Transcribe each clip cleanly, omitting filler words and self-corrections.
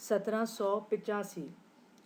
1785।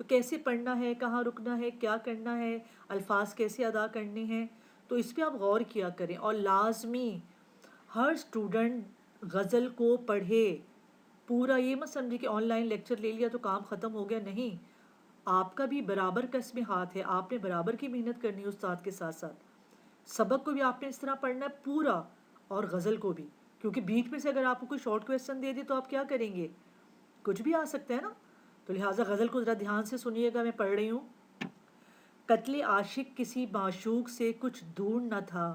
تو کیسے پڑھنا ہے، کہاں رکنا ہے، کیا کرنا ہے، الفاظ کیسے ادا کرنے ہیں، تو اس پہ آپ غور کیا کریں. اور لازمی ہر اسٹوڈنٹ غزل کو پڑھے. پورا یہ مت سمجھے کہ آن لائن لیکچر لے لیا تو کام ختم ہو گیا. نہیں، آپ کا بھی برابر کا اس میں ہاتھ ہے. آپ نے برابر کی محنت کرنی ہے استاد کے ساتھ ساتھ. سبق کو بھی آپ نے اس طرح پڑھنا ہے پورا، اور غزل کو بھی. کیونکہ بیچ میں سے اگر آپ کو کوئی شارٹ کویسچن دے دے تو آپ کیا کریں گے؟ کچھ بھی آ سکتا ہے نا. تو لہٰذا غزل کو ذرا دھیان سے سنیے گا، میں پڑھ رہی ہوں. قتل عاشق کسی معشوق سے کچھ دور نہ تھا،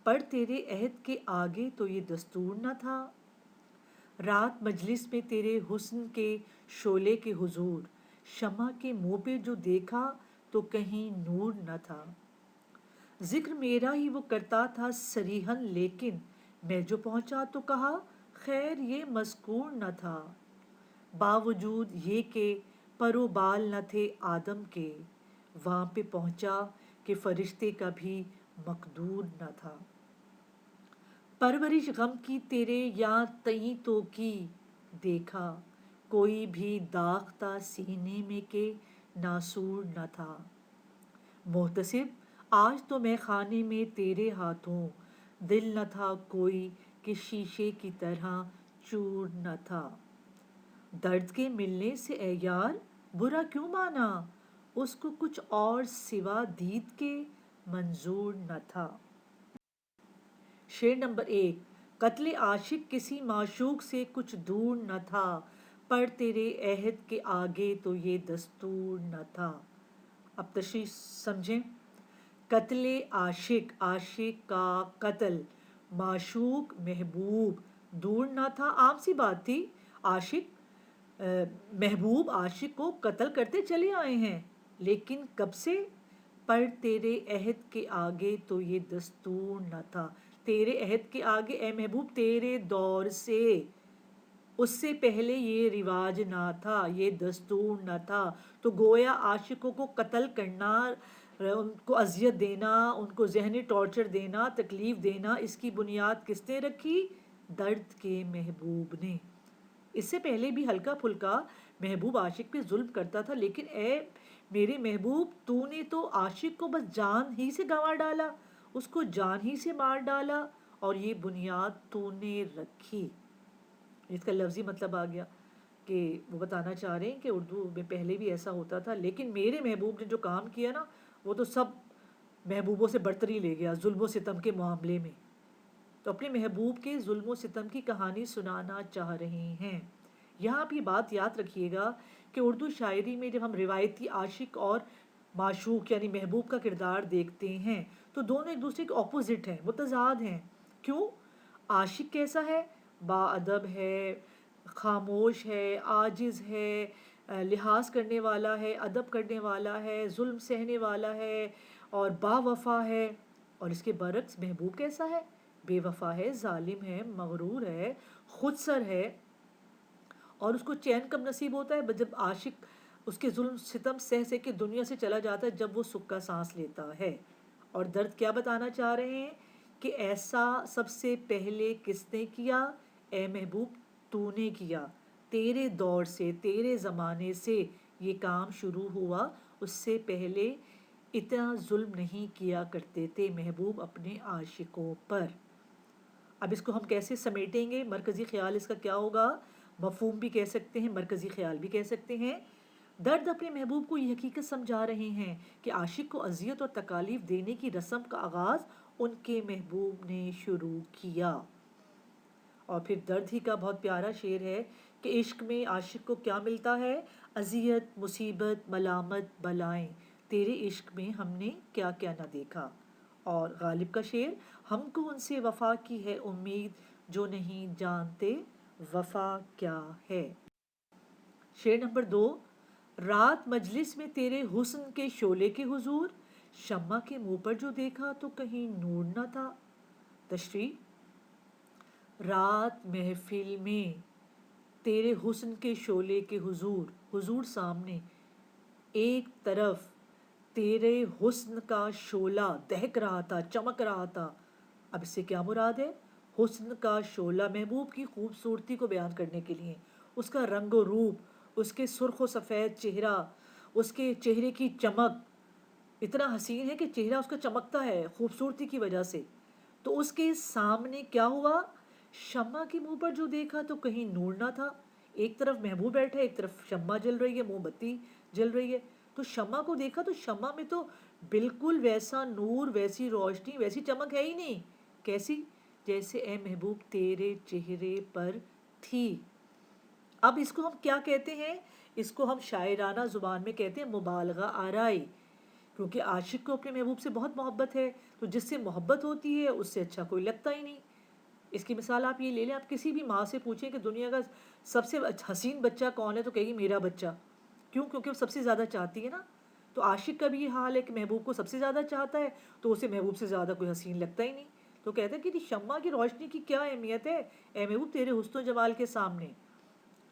پر تیرے عہد کے آگے تو یہ دستور نہ تھا. رات مجلس میں تیرے حسن کے شعلے کے حضور، شمع کے منہ پہ جو دیکھا تو کہیں نور نہ تھا. ذکر میرا ہی وہ کرتا تھا صریحاً، لیکن میں جو پہنچا تو کہا خیر یہ مذکور نہ تھا. باوجود یہ کہ پر و بال نہ تھے آدم کے، وہاں پہ پہنچا کہ فرشتے کا بھی مقدور نہ تھا. پرورش غم کی تیرے یاں تئیں تو کی، دیکھا کوئی بھی داغ تھا سینے میں کہ ناسور نہ تھا. محتسب آج تو میں خانے میں تیرے ہاتھوں، دل نہ تھا کوئی کہ شیشے کی طرح چور نہ تھا. درد کے ملنے سے اے یار برا کیوں مانا، اس کو کچھ اور سوا دید کے منظور نہ تھا. شعر نمبر 1. قتل عاشق کسی معشوق سے کچھ دور نہ تھا، پر تیرے عہد کے آگے تو یہ دستور نہ تھا. اب تشریح سمجھیں. قتل عاشق، عاشق کا قتل، معشوق محبوب، دور نہ تھا. عام سی بات تھی. عاشق محبوب عاشق کو قتل کرتے چلے آئے ہیں، لیکن کب سے؟ پر تیرے عہد کے آگے تو یہ دستور نہ تھا. تیرے عہد کے آگے اے محبوب تیرے دور سے، اس سے پہلے یہ رواج نہ تھا، یہ دستور نہ تھا. تو گویا عاشقوں کو قتل کرنا، ان کو اذیت دینا، ان کو ذہنی ٹارچر دینا، تکلیف دینا، اس کی بنیاد کس نے رکھی؟ درد کے محبوب نے. اس سے پہلے بھی ہلکا پھلکا محبوب عاشق پہ ظلم کرتا تھا، لیکن اے میرے محبوب تو نے تو عاشق کو بس جان ہی سے گنوا ڈالا، اس کو جان ہی سے مار ڈالا، اور یہ بنیاد تو نے رکھی. اس کا لفظی مطلب آ گیا کہ وہ بتانا چاہ رہے ہیں کہ اردو میں پہلے بھی ایسا ہوتا تھا، لیکن میرے محبوب نے جو کام کیا نا وہ تو سب محبوبوں سے برتری لے گیا ظلم و ستم کے معاملے میں. تو اپنے محبوب کے ظلم و ستم کی کہانی سنانا چاہ رہے ہیں. یہاں بھی بات یاد رکھیے گا کہ اردو شاعری میں جب ہم روایتی عاشق اور معشوق یعنی محبوب کا کردار دیکھتے ہیں تو دونوں ایک دوسرے کے اپوزٹ ہیں، متضاد ہیں. کیوں؟ عاشق کیسا ہے؟ با ادب ہے، خاموش ہے، عاجز ہے، لحاظ کرنے والا ہے، ادب کرنے والا ہے، ظلم سہنے والا ہے اور با وفا ہے. اور اس کے برعکس محبوب کیسا ہے؟ بے وفا ہے، ظالم ہے، مغرور ہے، خود سر ہے. اور اس کو چین کب نصیب ہوتا ہے؟ جب عاشق اس کے ظلم ستم سہ سہ کے دنیا سے چلا جاتا ہے، جب وہ سکھ کا سانس لیتا ہے. اور درد کیا بتانا چاہ رہے ہیں کہ ایسا سب سے پہلے کس نے کیا؟ اے محبوب تو نے کیا. تیرے دور سے، تیرے زمانے سے یہ کام شروع ہوا. اس سے پہلے اتنا ظلم نہیں کیا کرتے تھے محبوب اپنے عاشقوں پر. اب اس کو ہم کیسے سمیٹیں گے؟ مرکزی خیال اس کا کیا ہوگا؟ مفہوم بھی کہہ سکتے ہیں، مرکزی خیال بھی کہہ سکتے ہیں. درد اپنے محبوب کو یہ حقیقت سمجھا رہے ہیں کہ عاشق کو اذیت اور تکالیف دینے کی رسم کا آغاز ان کے محبوب نے شروع کیا. اور پھر درد ہی کا بہت پیارا شعر ہے کہ عشق میں عاشق کو کیا ملتا ہے؟ اذیت، مصیبت، ملامت، بلائیں. تیرے عشق میں ہم نے کیا کیا نہ دیکھا. اور غالب کا شعر، ہم کو ان سے وفا کی ہے امید، جو نہیں جانتے وفا کیا ہے. شعر نمبر 2. رات مجلس میں تیرے حسن کے شعلے کے حضور، شمع کے منہ پر جو دیکھا تو کہیں نور نہ تھا. تشریح. رات محفل میں تیرے حسن کے شعلے کے حضور، حضور سامنے، ایک طرف تیرے حسن کا شعلہ دہک رہا تھا، چمک رہا تھا. اب اس سے کیا مراد ہے؟ حسن کا شعلہ محبوب کی خوبصورتی کو بیان کرنے کے لیے، اس کا رنگ و روپ، اس کے سرخ و سفید چہرہ، اس کے چہرے کی چمک اتنا حسین ہے کہ چہرہ اس کا چمکتا ہے خوبصورتی کی وجہ سے. تو اس کے سامنے کیا ہوا؟ شمع کے منہ پر جو دیکھا تو کہیں نور نہ تھا. ایک طرف محبوب بیٹھا ہے، ایک طرف شمع جل رہی ہے، موم بتی جل رہی ہے. تو شمع کو دیکھا تو شمع میں تو بالکل ویسا نور، ویسی روشنی، ویسی چمک ہے ہی نہیں. کیسی؟ جیسے اے محبوب تیرے چہرے پر تھی. اب اس کو ہم کیا کہتے ہیں؟ اس کو ہم شاعرانہ زبان میں کہتے ہیں مبالغہ آرائی. کیونکہ عاشق کو اپنے محبوب سے بہت محبت ہے، تو جس سے محبت ہوتی ہے اس سے اچھا کوئی لگتا ہی نہیں. اس کی مثال آپ یہ لے لیں، آپ کسی بھی ماں سے پوچھیں کہ دنیا کا سب سے حسین بچہ کون ہے تو کہے گی میرا بچہ. کیوں؟ کیونکہ وہ سب سے زیادہ چاہتی ہے نا. تو عاشق کا بھی یہ حال ہے کہ محبوب کو سب سے زیادہ چاہتا ہے تو اسے محبوب سے زیادہ کوئی حسین لگتا ہی نہیں. تو کہتے ہیں کہ شمع کی روشنی کی کیا اہمیت ہے اے محبوب تیرے حسن و جمال کے سامنے.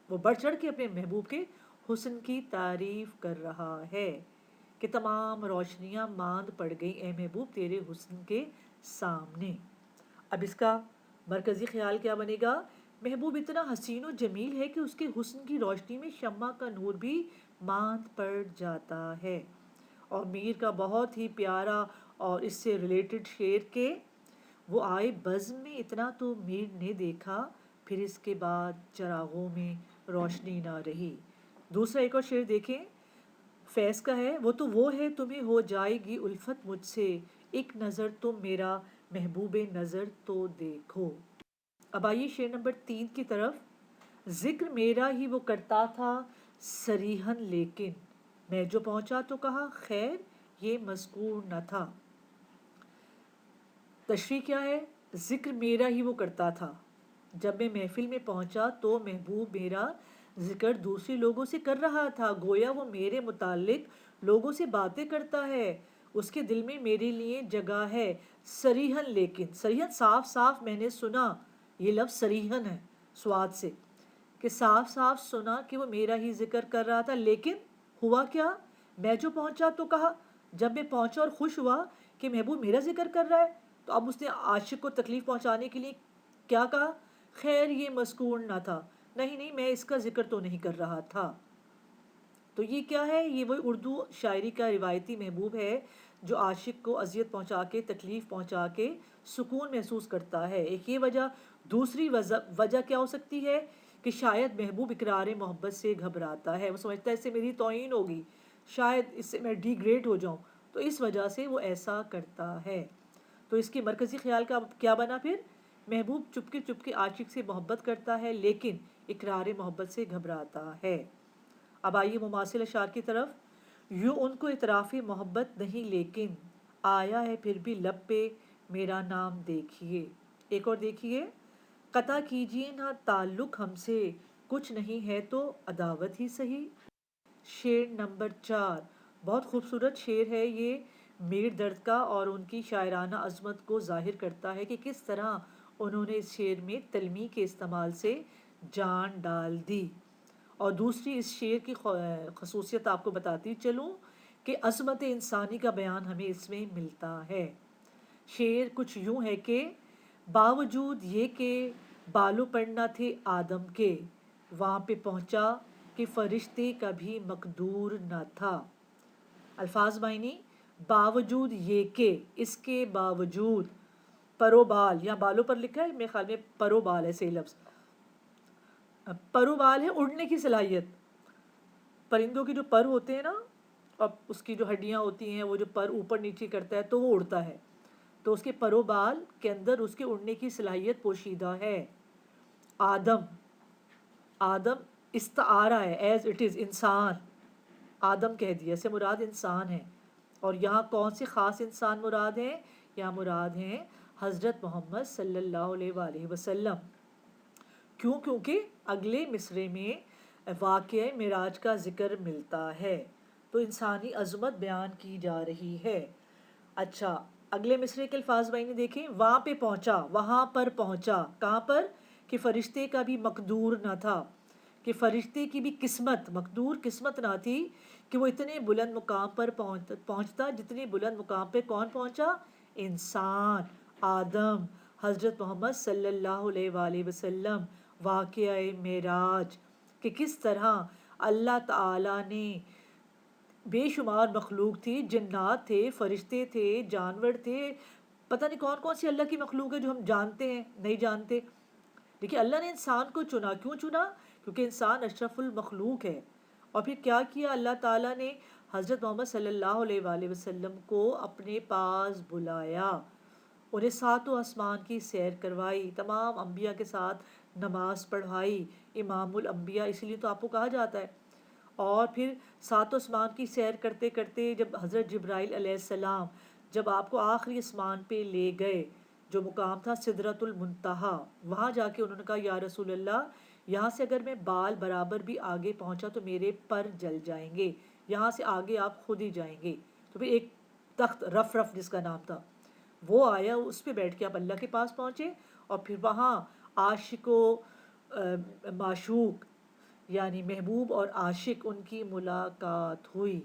وہ بڑھ چڑھ کے اپنے محبوب کے حسن کی تعریف کر رہا ہے کہ تمام روشنیاں ماند پڑ گئی اے محبوب تیرے حسن کے سامنے. اب اس کا مرکزی خیال کیا بنے گا؟ محبوب اتنا حسین و جمیل ہے کہ اس کے حسن کی روشنی میں شمع کا نور بھی ماند پڑ جاتا ہے. اور میر کا بہت ہی پیارا اور اس سے ریلیٹڈ شعر کے وہ آئے بزم میں اتنا تو میر نے دیکھا، پھر اس کے بعد چراغوں میں روشنی نہ رہی. دوسرا ایک اور شعر دیکھیں، فیض کا ہے. وہ ہے تمہیں ہو جائے گی الفت مجھ سے، ایک نظر تم میرا محبوب نظر تو دیکھو. اب آئیے شعر نمبر 3 کی طرف. ذکر میرا ہی وہ کرتا تھا صریحاً لیکن، میں جو پہنچا تو کہا خیر یہ مذکور نہ تھا. تشریح کیا ہے؟ ذکر میرا ہی وہ کرتا تھا. جب میں محفل میں پہنچا تو محبوب میرا ذکر دوسرے لوگوں سے کر رہا تھا، گویا وہ میرے متعلق لوگوں سے باتیں کرتا ہے، اس کے دل میں میرے لیے جگہ ہے. صریحاً لیکن، صریحاً صاف صاف میں نے سنا، یہ لفظ صریحاً ہے سواد سے، کہ صاف صاف سنا کہ وہ میرا ہی ذکر کر رہا تھا. لیکن ہوا کیا؟ میں جو پہنچا تو کہا. جب میں پہنچا اور خوش ہوا کہ محبوب میرا ذکر کر رہا ہے تو اب اس نے عاشق کو تکلیف پہنچانے کے لیے کیا کہا؟ خیر یہ مذکور نہ تھا، نہیں میں اس کا ذکر تو نہیں کر رہا تھا. تو یہ کیا ہے؟ یہ وہی اردو شاعری کا روایتی محبوب ہے جو عاشق کو اذیت پہنچا کے، تکلیف پہنچا کے سکون محسوس کرتا ہے. ایک یہ وجہ. دوسری وجہ کیا ہو سکتی ہے کہ شاید محبوب اقرار محبت سے گھبراتا ہے، وہ سمجھتا ہے اس سے میری توہین ہوگی، شاید اس سے میں ڈی گریڈ ہو جاؤں، تو اس وجہ سے وہ ایسا کرتا ہے. تو اس کی مرکزی خیال کا کیا بنا پھر؟ محبوب چپکے چپکے عاشق سے محبت کرتا ہے لیکن اقرار محبت سے گھبراتا ہے. اب آئیے مماثل اشعار کی طرف. یوں ان کو اعتراف محبت نہیں لیکن، آیا ہے پھر بھی لب پہ میرا نام دیکھیے. ایک اور دیکھیے. قطع کیجیے نہ تعلق ہم سے، کچھ نہیں ہے تو عداوت ہی سہی. شعر نمبر 4. بہت خوبصورت شعر ہے یہ میر درد کا، اور ان کی شاعرانہ عظمت کو ظاہر کرتا ہے کہ کس طرح انہوں نے اس شعر میں تلمیح کے استعمال سے جان ڈال دی. اور دوسری اس شعر کی خصوصیت آپ کو بتاتی چلوں کہ عظمت انسانی کا بیان ہمیں اس میں ملتا ہے. شعر کچھ یوں ہے کہ باوجود یہ کہ بالوں پر نہ تھے آدم کے، وہاں پہ پہنچا کہ فرشتے کا بھی مقدور نہ تھا. الفاظ معنی. باوجود یہ کہ، اس کے باوجود، پرو بال، یہاں بالوں پر لکھا ہے، میرے خیال میں پرو بال ہے صحیح لفظ. پرو بال ہے اڑنے کی صلاحیت. پرندوں کے جو پر ہوتے ہیں نا، اب اس کی جو ہڈیاں ہوتی ہیں، وہ جو پر اوپر نیچے کرتا ہے تو وہ اڑتا ہے، تو اس کے پرو بال کے اندر اس کے اڑنے کی صلاحیت پوشیدہ ہے. آدم استعارہ ہے، ایز اٹ از، انسان آدم کہہ دیا، سے مراد انسان ہے. اور یہاں کون سے خاص انسان مراد ہیں؟ یہاں مراد ہیں حضرت محمد صلی اللہ علیہ وآلہ وسلم. کیوں؟ کیونکہ اگلے مصرے میں واقعہ معراج کا ذکر ملتا ہے، تو انسانی عظمت بیان کی جا رہی ہے. اچھا، اگلے مصرے کے الفاظ بھائی نے دیکھیں. وہاں پہ پہنچا، وہاں پر پہنچا، کہاں پر؟ کہ فرشتے کا بھی مقدور نہ تھا، کہ فرشتے کی بھی قسمت، مقدور قسمت نہ تھی کہ وہ اتنے بلند مقام پر پہنچتا جتنے بلند مقام پہ کون پہنچا؟ انسان، آدم، حضرت محمد صلی اللہ علیہ وآلہ وسلم. واقعہ معراج کہ کس طرح اللہ تعالیٰ نے بے شمار مخلوق تھی، جنات تھے، فرشتے تھے، جانور تھے، پتہ نہیں کون کون سی اللہ کی مخلوق ہے جو ہم جانتے ہیں نہیں جانتے، لیکن اللہ نے انسان کو چنا. کیوں چنا؟ کیونکہ انسان اشرف المخلوق ہے. اور پھر کیا کیا اللہ تعالیٰ نے؟ حضرت محمد صلی اللہ علیہ وآلہ وسلم کو اپنے پاس بلایا، انہیں ساتوں آسمان کی سیر کروائی، تمام انبیاء کے ساتھ نماز پڑھائی، امام الانبیاء اسی لیے تو آپ کو کہا جاتا ہے. اور پھر ساتوں آسمان کی سیر کرتے کرتے جب حضرت جبرائیل علیہ السلام جب آپ کو آخری آسمان پہ لے گئے، جو مقام تھا سدرۃ المنتہا، وہاں جا کے انہوں نے کہا یا رسول اللہ، یہاں سے اگر میں بال برابر بھی آگے پہنچا تو میرے پر جل جائیں گے، یہاں سے آگے آپ خود ہی جائیں گے. تو پھر ایک تخت رف رف جس کا نام تھا وہ آیا، اس پہ بیٹھ کے آپ اللہ کے پاس پہنچے. اور پھر وہاں عاشق و معشوق یعنی محبوب اور عاشق ان کی ملاقات ہوئی،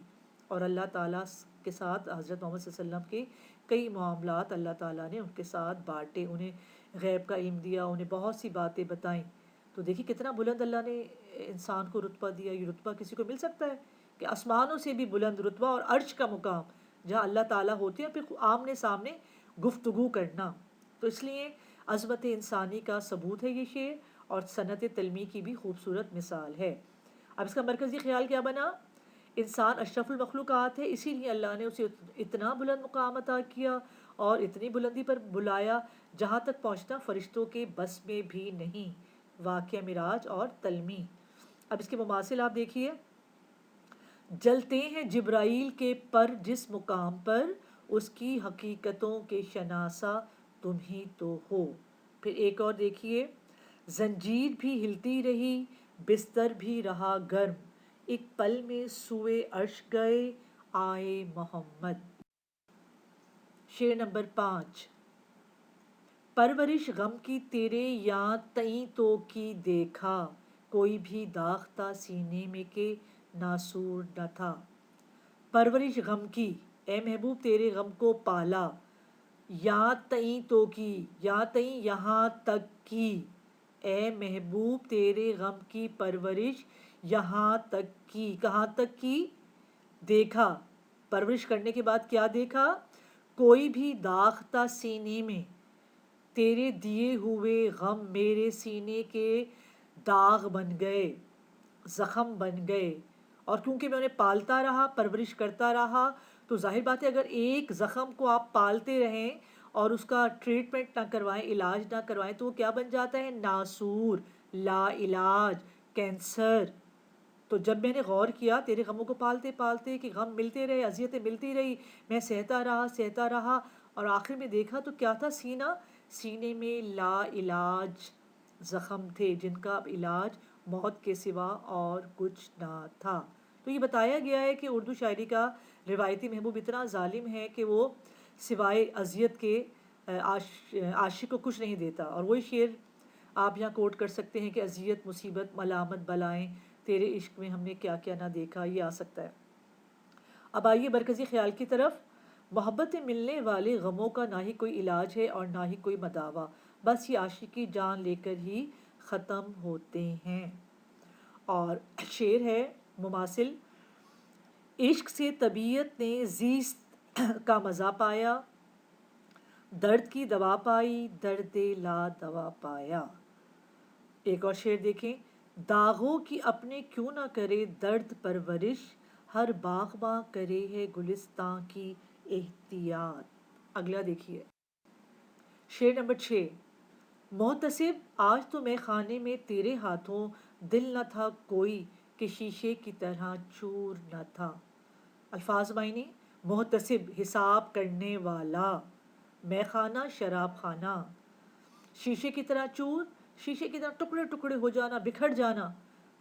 اور اللہ تعالیٰ کے ساتھ حضرت محمد صلی اللہ علیہ وسلم کے کئی معاملات اللہ تعالیٰ نے ان کے ساتھ بانٹے، انہیں غیب کا علم دیا، انہیں بہت سی باتیں بتائیں. تو دیکھیے کتنا بلند اللہ نے انسان کو رتبہ دیا. یہ رتبہ کسی کو مل سکتا ہے کہ آسمانوں سے بھی بلند رتبہ اور عرش کا مقام جہاں اللہ تعالیٰ ہوتے ہیں، پھر آمنے سامنے گفتگو کرنا. تو اس لیے عظمت انسانی کا ثبوت ہے یہ شعر، اور صنعت تلمی کی بھی خوبصورت مثال ہے. اب اس کا مرکزی خیال کیا بنا؟ انسان اشرف المخلوقات ہے، اسی لیے اللہ نے اسے اتنا بلند مقام عطا کیا اور اتنی بلندی پر بلایا جہاں تک پہنچنا فرشتوں کے بس میں بھی نہیں. واقعہ معراج اور تلمی. اب اس کے مماثل آپ دیکھیے. جلتے ہیں جبرائیل کے پر جس مقام پر، اس کی حقیقتوں کے شناسا تم ہی تو ہو. پھر ایک اور دیکھیے. زنجیر بھی ہلتی رہی، بستر بھی رہا گرم، ایک پل میں سوئے عرش گئے آئے محمد. شعر نمبر 5. پرورش غم کی تیرے یاں تئیں تو کی دیکھا، کوئی بھی داغ تھا سینے میں کہ ناسور نہ تھا. پرورش غم کی، اے محبوب تیرے غم کو پالا، یاں تئیں تو کی، یاں تئیں یہاں تک کی، اے محبوب تیرے غم کی پرورش یہاں تک کی. کہاں تک کی؟ دیکھا. پرورش کرنے کے بعد کیا دیکھا؟ کوئی بھی داغ تھا سینے میں، تیرے دیے ہوئے غم میرے سینے کے داغ بن گئے، زخم بن گئے. اور کیونکہ میں انہیں پالتا رہا، پرورش کرتا رہا، تو ظاہر بات ہے اگر ایک زخم کو آپ پالتے رہیں اور اس کا ٹریٹمنٹ نہ کروائیں، علاج نہ کروائیں، تو وہ کیا بن جاتا ہے؟ ناسور، لا علاج، کینسر. تو جب میں نے غور کیا تیرے غموں کو پالتے پالتے کہ غم ملتے رہے، اذیتیں ملتی رہی، میں سہتا رہا، اور آخر میں دیکھا تو کیا تھا؟ سینے میں لا علاج زخم تھے جن کا اب علاج موت کے سوا اور کچھ نہ تھا. تو یہ بتایا گیا ہے کہ اردو شاعری کا روایتی محبوب اتنا ظالم ہے کہ وہ سوائے اذیت کے عاشق کو کچھ نہیں دیتا. اور وہی شعر آپ یہاں کوٹ کر سکتے ہیں کہ اذیت، مصیبت، ملامت، بلائیں، تیرے عشق میں ہم نے کیا کیا نہ دیکھا. یہ آ سکتا ہے. اب آئیے مرکزی خیال کی طرف. محبت ملنے والے غموں کا نہ ہی کوئی علاج ہے اور نہ ہی کوئی مداوا، بس یہ عاشقی جان لے کر ہی ختم ہوتے ہیں. اور شعر ہے مماثل. عشق سے طبیعت نے زیست کا مزہ پایا، درد کی دوا پائی، درد لا دوا پایا. ایک اور شعر دیکھیں. داغوں کی اپنے کیوں نہ کرے درد پرورش، ہر باغباں کرے ہے گلستان کی احتیاط. اگلا دیکھیے. شعر نمبر 6. محتسب آج تو میں خانے میں تیرے ہاتھوں دل نہ تھا کوئی کہ شیشے کی طرح چور نہ تھا. الفاظ معنی. محتسب حساب کرنے والا، میں خانہ شراب خانہ، شیشے کی طرح چور، شیشے کی طرح ٹکڑے ٹکڑے ہو جانا، بکھر جانا.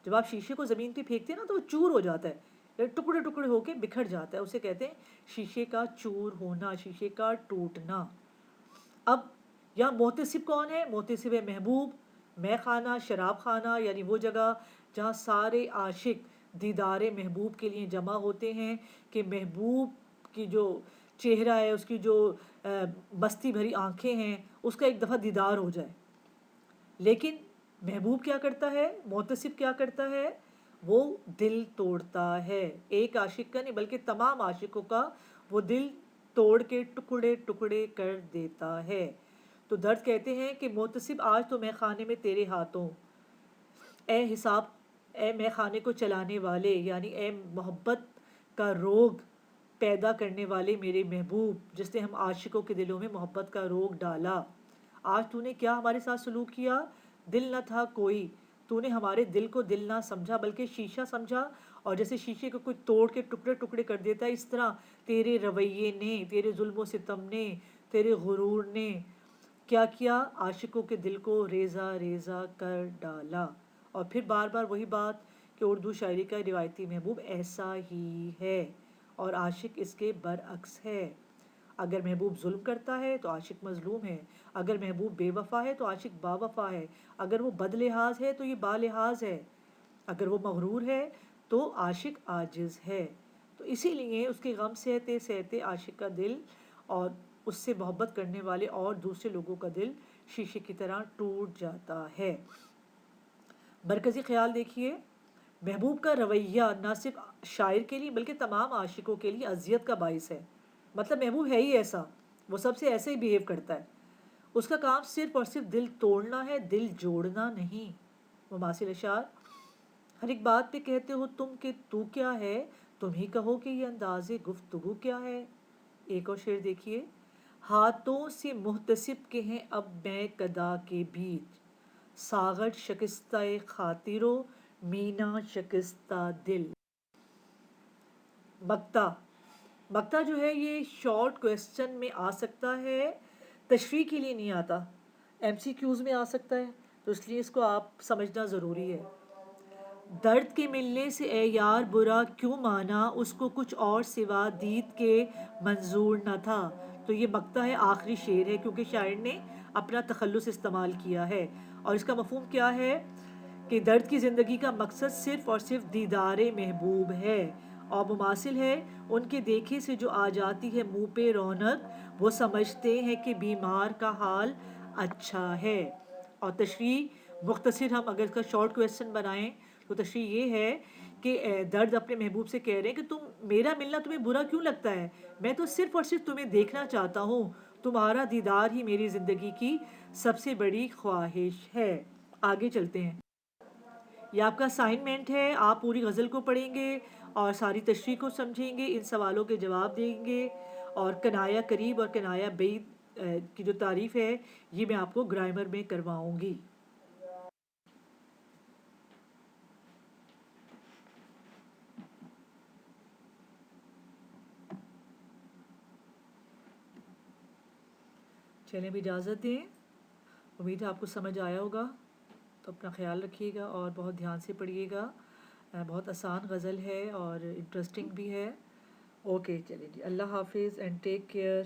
جب آپ شیشے کو زمین پہ پھینکتے ہیں نا تو وہ چور ہو جاتا ہے، ٹکڑے ٹکڑے ہو کے بکھر جاتا ہے، اسے کہتے ہیں شیشے کا چور ہونا، شیشے کا ٹوٹنا. اب یہاں محتسب کون ہے؟ محتسب ہے محبوب. میں خانہ شراب خانہ یعنی وہ جگہ جہاں سارے عاشق دیدار محبوب کے لیے جمع ہوتے ہیں کہ محبوب کی جو چہرہ ہے، اس کی جو مستی بھری آنکھیں ہیں، اس کا ایک دفعہ دیدار ہو جائے. لیکن محبوب کیا کرتا ہے؟ محتسب کیا کرتا ہے؟ وہ دل توڑتا ہے. ایک عاشق کا نہیں بلکہ تمام عاشقوں کا وہ دل توڑ کے ٹکڑے ٹکڑے کر دیتا ہے. تو درد کہتے ہیں کہ محتسب آج تو میں خانے میں تیرے ہاتھوں، اے حساب، اے میں خانے کو چلانے والے، یعنی اے محبت کا روگ پیدا کرنے والے میرے محبوب، جس نے ہم عاشقوں کے دلوں میں محبت کا روگ ڈالا. آج تو نے کیا ہمارے ساتھ سلوک کیا؟ دل نہ تھا کوئی، تو نے ہمارے دل کو دل نہ سمجھا بلکہ شیشہ سمجھا، اور جیسے شیشے کو کوئی توڑ کے ٹکڑے ٹکڑے کر دیتا ہے، اس طرح تیرے رویے نے، تیرے ظلم و ستم نے، تیرے غرور نے کیا کیا؟ عاشقوں کے دل کو ریزہ ریزہ کر ڈالا. اور پھر بار بار وہی بات کہ اردو شاعری کا روایتی محبوب ایسا ہی ہے اور عاشق اس کے برعکس ہے. اگر محبوب ظلم کرتا ہے تو عاشق مظلوم ہے، اگر محبوب بے وفا ہے تو عاشق با وفا ہے، اگر وہ بد لحاظ ہے تو یہ با لحاظ ہے، اگر وہ مغرور ہے تو عاشق عاجز ہے. تو اسی لیے اس کے غم سہتے سہتے عاشق کا دل اور اس سے محبت کرنے والے اور دوسرے لوگوں کا دل شیشے کی طرح ٹوٹ جاتا ہے. مرکزی خیال دیکھیے، محبوب کا رویہ نہ صرف شاعر کے لیے بلکہ تمام عاشقوں کے لیے اذیت کا باعث ہے. مطلب محبوب ہے ہی ایسا، وہ سب سے ایسے ہی بیہیو کرتا ہے. اس کا کام صرف اور صرف دل توڑنا ہے، دل جوڑنا نہیں. مماثل اشعار: ہر ایک بات پہ کہتے ہو تم کہ تو کیا ہے، تم ہی کہو کہ یہ انداز گفتگو کیا ہے. ایک اور شعر دیکھیے: ہاتھوں سے محتسب کے ہیں اب میں کدا کے بیچ، ساغر شکستہ خاطر و مینا شکستہ دل. مقطع مقطع جو ہے یہ شارٹ کویسچن میں آ سکتا ہے، تشریح کے لیے نہیں آتا. ایم سی کیوز میں آ سکتا ہے، تو اس لیے اس کو آپ سمجھنا ضروری ہے. درد کے ملنے سے اے یار برا کیوں مانا، اس کو کچھ اور سوا دید کے منظور نہ تھا. تو یہ مقطع ہے، آخری شعر ہے کیونکہ شاعر نے اپنا تخلص استعمال کیا ہے. اور اس کا مفہوم کیا ہے کہ درد کی زندگی کا مقصد صرف اور صرف دیدار محبوب ہے، اور مماثل ہے ان کے دیکھے سے جو آ جاتی ہے منہ پہ رونق، وہ سمجھتے ہیں کہ بیمار کا حال اچھا ہے. اور تشریح مختصر، ہم اگر اس کا شارٹ کویسچن بنائیں تو تشریح یہ ہے کہ درد اپنے محبوب سے کہہ رہے ہیں کہ تم، میرا ملنا تمہیں برا کیوں لگتا ہے، میں تو صرف اور صرف تمہیں دیکھنا چاہتا ہوں، تمہارا دیدار ہی میری زندگی کی سب سے بڑی خواہش ہے. آگے چلتے ہیں. یہ آپ کا اسائنمنٹ ہے، آپ پوری غزل کو پڑھیں گے اور ساری تشریح کو سمجھیں گے، ان سوالوں کے جواب دیں گے، اور کنایا قریب اور کنایا بعید کی جو تعریف ہے یہ میں آپ کو گرامر میں کرواؤں گی. چلیں بھی اجازت دیں، امید ہے آپ کو سمجھ آیا ہوگا. تو اپنا خیال رکھیے گا اور بہت دھیان سے پڑھیے گا. بہت آسان غزل ہے اور انٹرسٹنگ بھی ہے. اوکے چلیں جی، اللہ حافظ اینڈ ٹیک کیئر.